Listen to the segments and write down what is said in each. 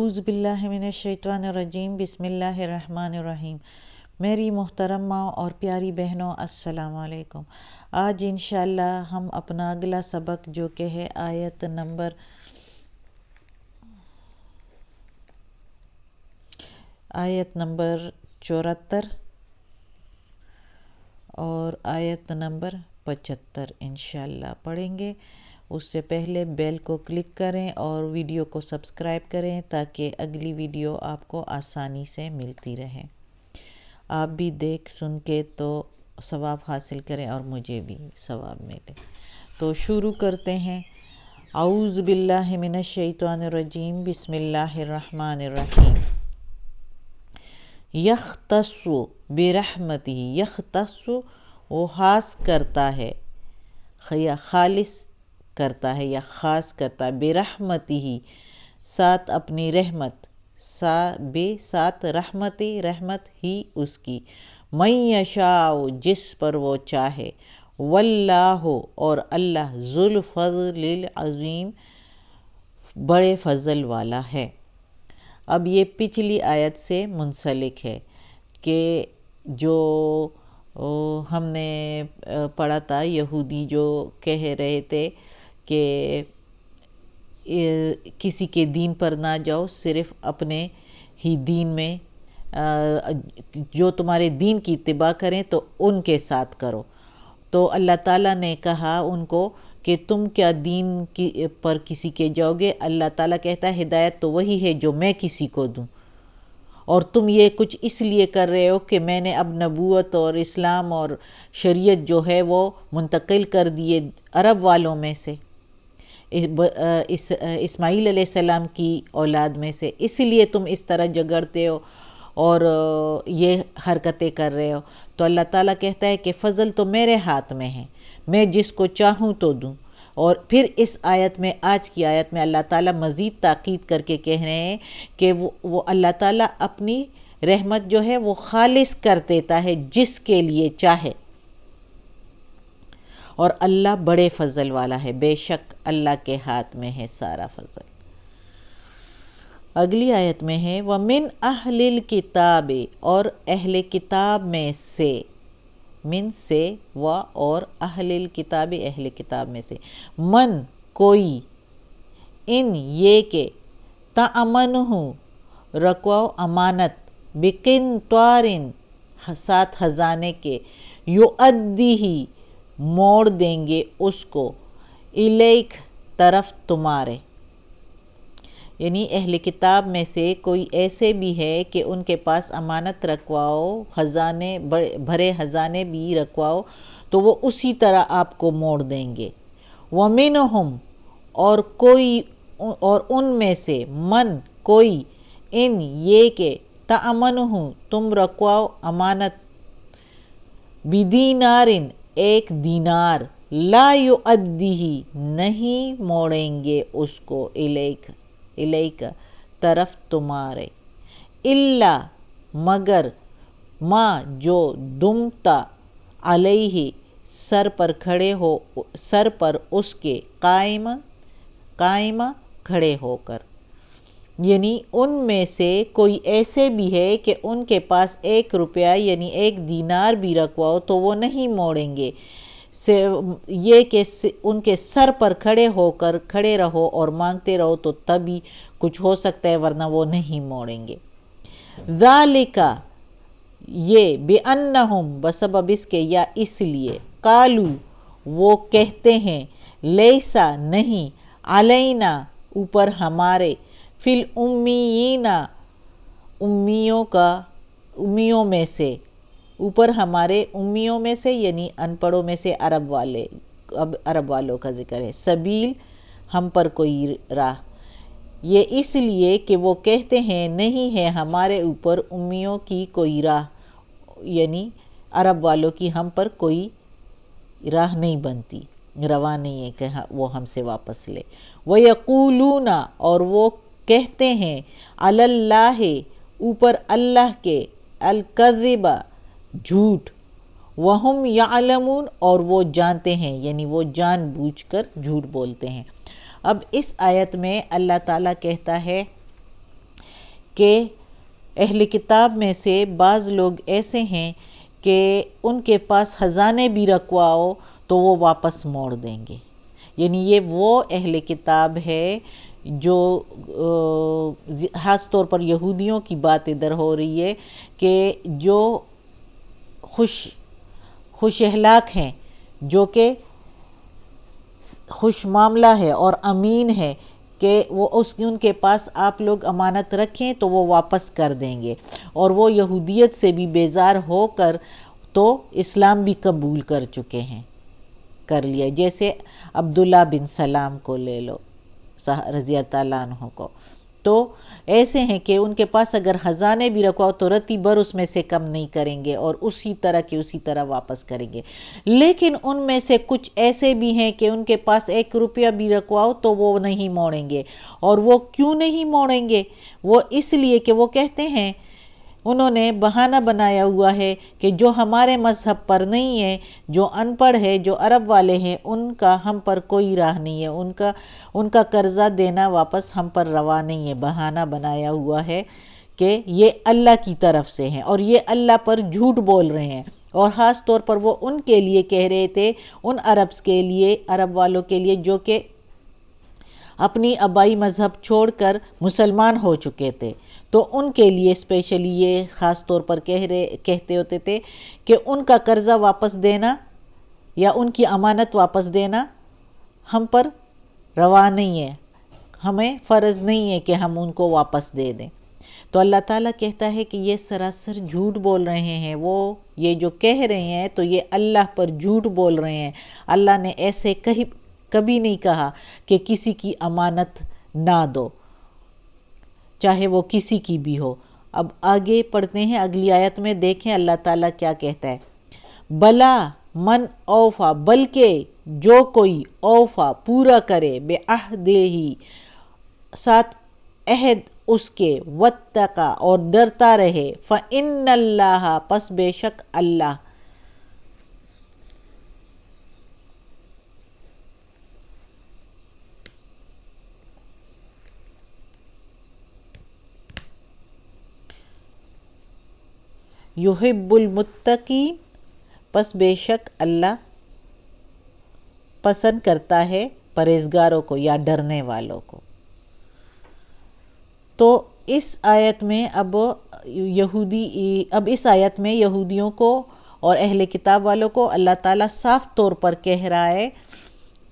اعوذ باللہ من الشیطان الرجیم، بسم اللہ الرحمن الرحیم۔ میری محترم ماں اور پیاری بہنوں، السلام علیکم۔ آج انشاءاللہ ہم اپنا اگلا سبق جو کہ ہے آیت نمبر 74 اور آیت نمبر 75 انشاءاللہ پڑھیں گے۔ اس سے پہلے بیل کو کلک کریں اور ویڈیو کو سبسکرائب کریں تاکہ اگلی ویڈیو آپ کو آسانی سے ملتی رہے، آپ بھی دیکھ سن کے تو ثواب حاصل کریں اور مجھے بھی ثواب ملے۔ تو شروع کرتے ہیں۔ اعوذ باللہ من الشیطان الرجیم، بسم اللہ الرحمن الرحیم۔ یختص برحمتہ، یختص وہ خاص کرتا ہے یا خالص کرتا ہے یا خاص کرتا ہے، برحمتہ ساتھ اپنی رحمت، ساتھ رحمتی رحمت ہی اس کی، من یشاء جس پر وہ چاہے، واللہ اور اللہ ذو الفضل العظیم بڑے فضل والا ہے۔ اب یہ پچھلی آیت سے منسلک ہے کہ جو ہم نے پڑھا تھا، یہودی جو کہہ رہے تھے کہ کسی کے دین پر نہ جاؤ، صرف اپنے ہی دین میں جو تمہارے دین کی اتباع کریں تو ان کے ساتھ کرو۔ تو اللہ تعالیٰ نے کہا ان کو کہ تم کیا دین پر کسی کے جاؤ گے؟ اللہ تعالیٰ کہتا ہے ہدایت تو وہی ہے جو میں کسی کو دوں، اور تم یہ کچھ اس لیے کر رہے ہو کہ میں نے اب نبوت اور اسلام اور شریعت جو ہے وہ منتقل کر دیے عرب والوں میں سے، اسماعیل علیہ السلام کی اولاد میں سے، اس لیے تم اس طرح جگڑتے ہو اور یہ حرکتیں کر رہے ہو۔ تو اللہ تعالیٰ کہتا ہے کہ فضل تو میرے ہاتھ میں ہے، میں جس کو چاہوں تو دوں۔ اور پھر اس آیت میں، آج کی آیت میں اللہ تعالیٰ مزید تاکید کر کے کہہ رہے ہیں کہ وہ اللہ تعالیٰ اپنی رحمت جو ہے وہ خالص کر دیتا ہے جس کے لیے چاہے، اور اللہ بڑے فضل والا ہے، بے شک اللہ کے ہاتھ میں ہے سارا فضل۔ اگلی آیت میں ہے وَمِنْ أَهْلِ الْكِتَابِ اور اہل کتاب میں سے، من سے، و اور اہل الکتاب اہل کتاب میں سے، من کوئی، ان یہ کہ تَأْمَنُهُ رکھواؤ امانت، بِقِنْطَارٍ ساتھ خزانے کے، يُؤَدِّهِ موڑ دیں گے اس کو، الیک طرف تمہارے، یعنی اہل کتاب میں سے کوئی ایسے بھی ہے کہ ان کے پاس امانت رکھواؤ، خزانے بھرے خزانے بھی رکھواؤ تو وہ اسی طرح آپ کو موڑ دیں گے۔ وَمِنْهُمْ اور کوئی، اور ان میں سے، من کوئی، ان یہ کہ تَأْمَنُهُ تم رکھواؤ امانت، بِدِینَارٍ ایک دینار، لا يُؤَدِّهِ نہیں موڑیں گے اس کو، الیک طرف تمہارے، الا مگر، ما جو، دمتا علیہ سر پر کھڑے ہو، سر پر اس کے، قائم کھڑے ہو کر، یعنی ان میں سے کوئی ایسے بھی ہے کہ ان کے پاس 1 روپیہ یعنی 1 دینار بھی رکھواؤ تو وہ نہیں موڑیں گے، یہ کہ ان کے سر پر کھڑے رہو اور مانگتے رہو تو تبھی کچھ ہو سکتا ہے، ورنہ وہ نہیں موڑیں گے۔ ذالک یہ، بِأَنَّهُمْ بسبب اس کے یا اس لیے، قالو وہ کہتے ہیں، لیسا نہیں، علینا اوپر ہمارے، فی الامیین امیوں میں سے، اوپر ہمارے امیوں میں سے یعنی ان پڑھوں میں سے عرب والوں کا ذکر ہے، سبیل ہم پر کوئی راہ، یہ اس لیے کہ وہ کہتے ہیں نہیں ہے ہمارے اوپر امیوں کی کوئی راہ، یعنی عرب والوں کی ہم پر کوئی راہ نہیں بنتی، رواں نہیں ہے کہ وہ ہم سے واپس لے۔ وَيَقُولُونَ اور وہ کہتے ہیں، عَلَى اللّٰہِ اوپر اللہ کے، الکذب جھوٹ، وَهُمْ يَعْلَمُونَ اور وہ جانتے ہیں، یعنی وہ جان بوجھ کر جھوٹ بولتے ہیں۔ اب اس آیت میں اللہ تعالیٰ کہتا ہے کہ اہل کتاب میں سے بعض لوگ ایسے ہیں کہ ان کے پاس خزانے بھی رکھواؤ تو وہ واپس موڑ دیں گے. یعنی یہ وہ اہل کتاب ہے جو خاص طور پر یہودیوں کی بات ادھر ہو رہی ہے کہ جو خوش اخلاق ہیں، جو کہ خوش معاملہ ہے اور امین ہے کہ وہ ان کے پاس آپ لوگ امانت رکھیں تو وہ واپس کر دیں گے، اور وہ یہودیت سے بھی بیزار ہو کر تو اسلام بھی قبول کر چکے ہیں، کر لیا. جیسے عبداللہ بن سلام کو لے لو رضی اللہ تعالیٰ عنہ کو، تو ایسے ہیں کہ ان کے پاس اگر خزانے بھی رکھواؤ تو رتی بھر اس میں سے کم نہیں کریں گے اور اسی طرح واپس کریں گے. لیکن ان میں سے کچھ ایسے بھی ہیں کہ ان کے پاس 1 روپیہ بھی رکھواؤ تو وہ نہیں موڑیں گے. اور وہ کیوں نہیں موڑیں گے؟ وہ اس لیے کہ وہ کہتے ہیں، انہوں نے بہانہ بنایا ہوا ہے کہ جو ہمارے مذہب پر نہیں ہے، جو ان پڑھ ہے، جو عرب والے ہیں، ان کا ہم پر کوئی راہ نہیں ہے، ان کا قرضہ دینا واپس ہم پر روا نہیں ہے. بہانہ بنایا ہوا ہے کہ یہ اللہ کی طرف سے ہیں اور یہ اللہ پر جھوٹ بول رہے ہیں. اور خاص طور پر وہ ان کے لیے کہہ رہے تھے، ان عرب والوں کے لیے جو کہ اپنی آبائی مذہب چھوڑ کر مسلمان ہو چکے تھے، تو ان کے لیے اسپیشلی یہ خاص طور پر کہتے ہوتے تھے کہ ان کا قرضہ واپس دینا یا ان کی امانت واپس دینا ہم پر روا نہیں ہے، ہمیں فرض نہیں ہے کہ ہم ان کو واپس دے دیں. تو اللہ تعالیٰ کہتا ہے کہ یہ سراسر جھوٹ بول رہے ہیں، وہ یہ جو کہہ رہے ہیں تو یہ اللہ پر جھوٹ بول رہے ہیں. اللہ نے ایسے کبھی نہیں کہا کہ کسی کی امانت نہ دو، چاہے وہ کسی کی بھی ہو. اب آگے پڑھتے ہیں اگلی آیت میں، دیکھیں اللہ تعالیٰ کیا کہتا ہے. بلا من اوفا، بلکہ جو کوئی اوفا پورا کرے بے عہدہ ہی، ساتھ عہد اس کے، واتقا اور ڈرتا رہے، فإن اللہ، پس بے شک اللہ، یحب المتقین، پس بے شک اللہ پسند کرتا ہے پرہیزگاروں کو یا ڈرنے والوں کو. تو اس آیت میں اب اس آیت میں یہودیوں کو اور اہل کتاب والوں کو اللہ تعالیٰ صاف طور پر کہہ رہا ہے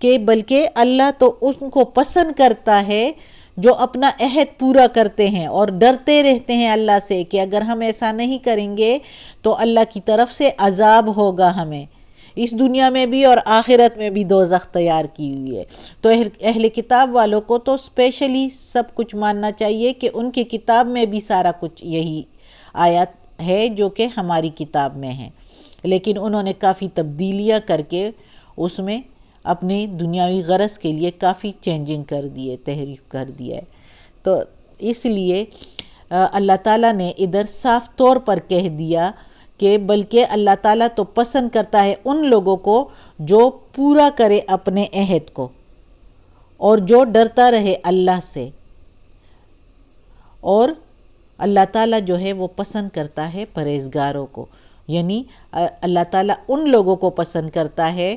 کہ بلکہ اللہ تو ان کو پسند کرتا ہے جو اپنا عہد پورا کرتے ہیں اور ڈرتے رہتے ہیں اللہ سے کہ اگر ہم ایسا نہیں کریں گے تو اللہ کی طرف سے عذاب ہوگا، ہمیں اس دنیا میں بھی اور آخرت میں بھی دوزخ تیار کی ہوئی ہے. تو اہل کتاب والوں کو تو اسپیشلی سب کچھ ماننا چاہیے کہ ان کی کتاب میں بھی سارا کچھ یہی آیات ہے جو کہ ہماری کتاب میں ہے، لیکن انہوں نے کافی تبدیلیاں کر کے اس میں اپنی دنیاوی غرض کے لیے کافی چینجنگ کر دیے، تحریف کر دیا ہے. تو اس لیے اللہ تعالیٰ نے ادھر صاف طور پر کہہ دیا کہ بلکہ اللہ تعالیٰ تو پسند کرتا ہے ان لوگوں کو جو پورا کرے اپنے عہد کو اور جو ڈرتا رہے اللہ سے. اور اللہ تعالیٰ جو ہے وہ پسند کرتا ہے پرہیزگاروں کو، یعنی اللہ تعالیٰ ان لوگوں کو پسند کرتا ہے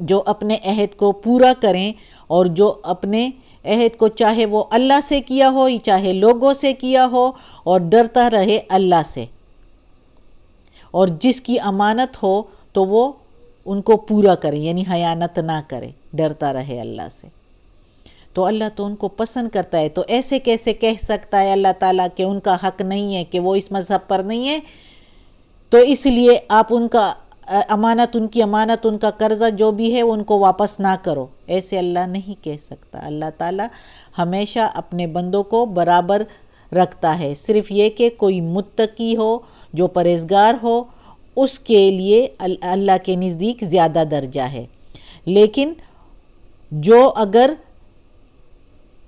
جو اپنے عہد کو پورا کریں اور جو اپنے عہد کو چاہے وہ اللہ سے کیا ہو چاہے لوگوں سے کیا ہو، اور ڈرتا رہے اللہ سے، اور جس کی امانت ہو تو وہ ان کو پورا کرے، یعنی خیانت نہ کرے، ڈرتا رہے اللہ سے. تو اللہ تو ان کو پسند کرتا ہے. تو ایسے کیسے کہہ سکتا ہے اللہ تعالیٰ کہ ان کا حق نہیں ہے، کہ وہ اس مذہب پر نہیں ہے تو اس لیے آپ ان کا امانت، ان کی امانت، ان کا قرضہ جو بھی ہے ان کو واپس نہ کرو. ایسے اللہ نہیں کہہ سکتا. اللہ تعالیٰ ہمیشہ اپنے بندوں کو برابر رکھتا ہے. صرف یہ کہ کوئی متقی ہو، جو پرہیزگار ہو، اس کے لیے اللہ کے نزدیک زیادہ درجہ ہے. لیکن جو اگر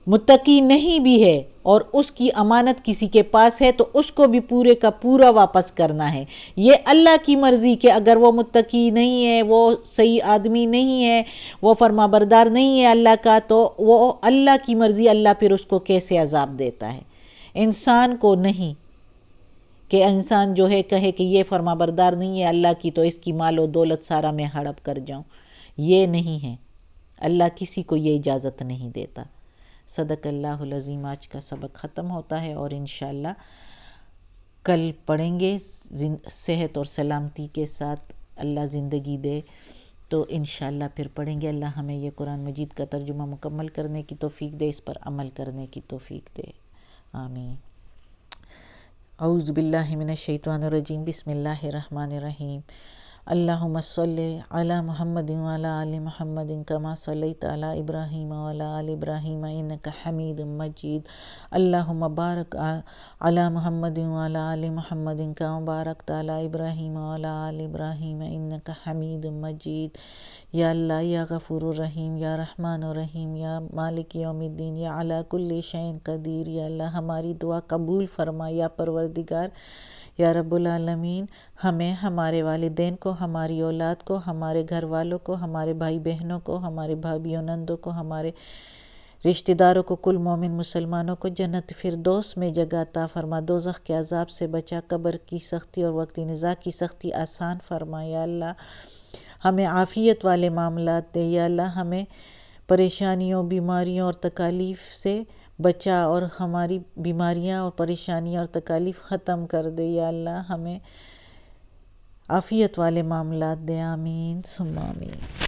متقی نہیں بھی ہے اور اس کی امانت کسی کے پاس ہے تو اس کو بھی پورے کا پورا واپس کرنا ہے. یہ اللہ کی مرضی کہ اگر وہ متقی نہیں ہے، وہ صحیح آدمی نہیں ہے، وہ فرما بردار نہیں ہے اللہ کا، تو وہ اللہ کی مرضی، اللہ پھر اس کو کیسے عذاب دیتا ہے. انسان کو نہیں کہ انسان جو ہے کہے کہ یہ فرما بردار نہیں ہے اللہ کی تو اس کی مال و دولت سارا میں ہڑپ کر جاؤں، یہ نہیں ہے، اللہ کسی کو یہ اجازت نہیں دیتا۔ صدق اللہ العظیم۔ آج کا سبق ختم ہوتا ہے اور انشاءاللہ کل پڑھیں گے صحت اور سلامتی کے ساتھ، اللہ زندگی دے تو انشاءاللہ پھر پڑھیں گے۔ اللہ ہمیں یہ قرآن مجید کا ترجمہ مکمل کرنے کی توفیق دے، اس پر عمل کرنے کی توفیق دے، آمین۔ اعوذ باللہ من الشیطان الرجیم، بسم اللہ الرحمن الرحیم۔ اللہم صلی علی محمد وعلی آل محمد کما صلیت علی ابراہیم وعلی آل ابراہیم انک حمید مجید۔ اللہم بارک علی محمد وعلی آل محمد کما بارکت علی ابراہیم وعلی آل ابراہیم انک حمید مجید۔ یا اللہ، یا غفور الرحیم، یا رحمان الرحیم، یا مالک یوم الدین، یا علی کل شیء قدیر، یا اللہ ہماری دعا قبول فرما، یا پروردگار، یا رب العالمین، ہمیں، ہمارے والدین کو، ہماری اولاد کو، ہمارے گھر والوں کو، ہمارے بھائی بہنوں کو، ہمارے بھابھیوں نندوں کو، ہمارے رشتہ داروں کو، کل مومن مسلمانوں کو جنت فردوس میں جگہ عطا فرما، دوزخ کے عذاب سے بچا، قبر کی سختی اور وقت نزاع کی سختی آسان فرما۔ یا اللہ ہمیں عافیت والے معاملات دے، یا اللہ ہمیں پریشانیوں، بیماریوں اور تکالیف سے بچا اور ہماری بیماریاں اور پریشانیاں اور تکالیف ختم کر دے، یا اللہ ہمیں عافیت والے معاملات دے، آمین ثم آمین۔